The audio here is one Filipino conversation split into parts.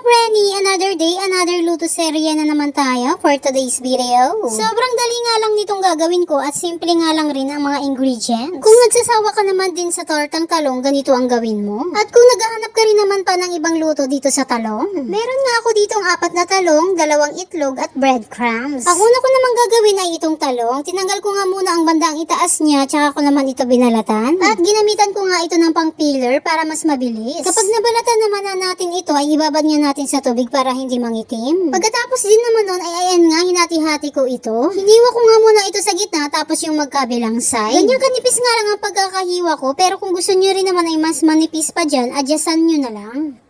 Renny, another day, another luto serye na naman tayo for today's video. Sobrang dali nga lang nitong gagawin ko at simple nga lang rin ang mga ingredients. Kung nagsasawa ka naman din sa tortang talong, ganito ang gawin mo. At kung naghahanap ka rin naman pa ng ibang luto dito sa talong, meron nga ako ditong 4 na talong, 2 itlog at breadcrumbs. Ang una ko naman gagawin ay itong talong. Tinanggal ko nga muna ang bandang itaas niya, tsaka ko naman ito binalatan. At ginamitan ko nga ito ng pang peeler para mas mabilis. Kapag nabalatan naman na natin ito, ay ibabad nga natin sa tubig para hindi mangitim. Pagkatapos din naman nun ay ayan nga, hinati-hati ko ito. Hiniwa ko nga muna ito sa gitna tapos yung magkabilang side. Ganyan kanipis nga lang ang pagkakahiwa ko, pero kung gusto nyo rin naman ay mas manipis pa dyan, adjustan nyo na lang.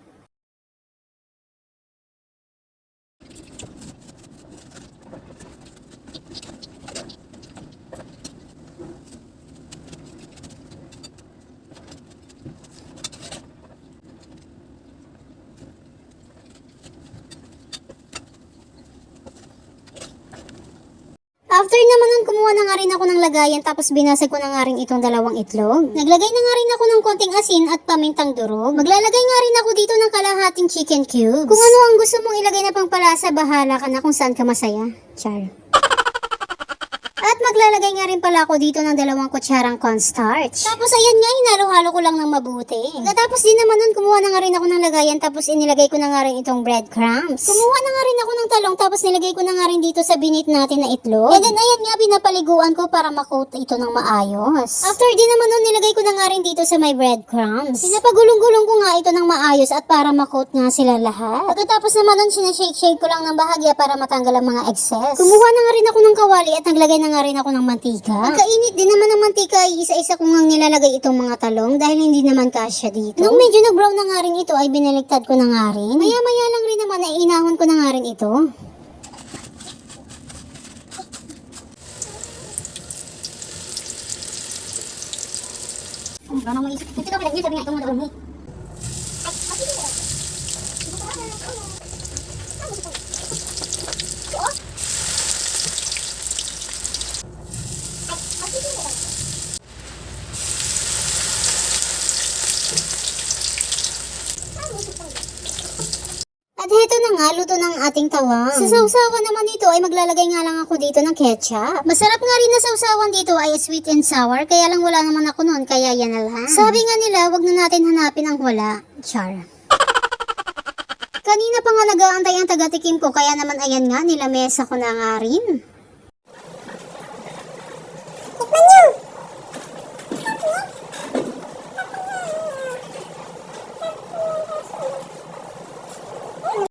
After naman nun, kumuha na nga rin ako ng lagayan tapos binasag ko na nga rin itong 2 itlog. Naglagay na nga rin ako ng konting asin at pamintang durog. Maglalagay nga rin ako dito ng kalahating chicken cubes. Kung ano ang gusto mong ilagay na pang palasa, bahala ka na kung saan ka masaya. Char. At maglalagay nga rin pala ako dito ng 2 kutsarang cornstarch. Tapos ayan nga, hinalo-halo ko lang ng mabuti. Pagkatapos din naman nun, kumuha na nga rin ako ng lagayan tapos inilagay ko na nga rin itong breadcrumbs. Kumuha na nga rin ako ng talong tapos nilagay ko na nga rin dito sa binit natin na itlog. And then ayan nga, pinapaliguan ko para makoat ito ng maayos. After din naman nun, nilagay ko na nga rin dito sa my breadcrumbs. Pinapagulong-gulong ko nga ito ng maayos at para makoat nga sila lahat. Pagkatapos naman nun, sinashake-shake ko lang ng bahagya para matanggal ang mga excess. Kumuha na nga rin ako ng kawali at naglagay na nga rin ako ng mantika. Pagkainit din naman ng mantika ay isa-isa ko nga nilalagay itong mga talong dahil hindi naman kasya dito. Nung medyo nag-brown na nga rin ito ay binaligtad ko na nga rin. Maya-maya lang rin naman ay inahon ko na nga rin ito. Ano mo isip? Ito daw pinag-isip niya itong madumi. At heto na nga, luto ng ating tawang. Sa sausawan naman dito ay maglalagay nga lang ako dito ng ketchup. Masarap nga rin na sausawan dito ay sweet and sour, kaya lang wala naman ako noon, kaya yan na lang. Sabi nga nila, wag na natin hanapin ang wala. Char. Kanina pa nga nag-aantay ang taga-tikim ko, kaya naman ayan nga, nilamesa ko na nga rin.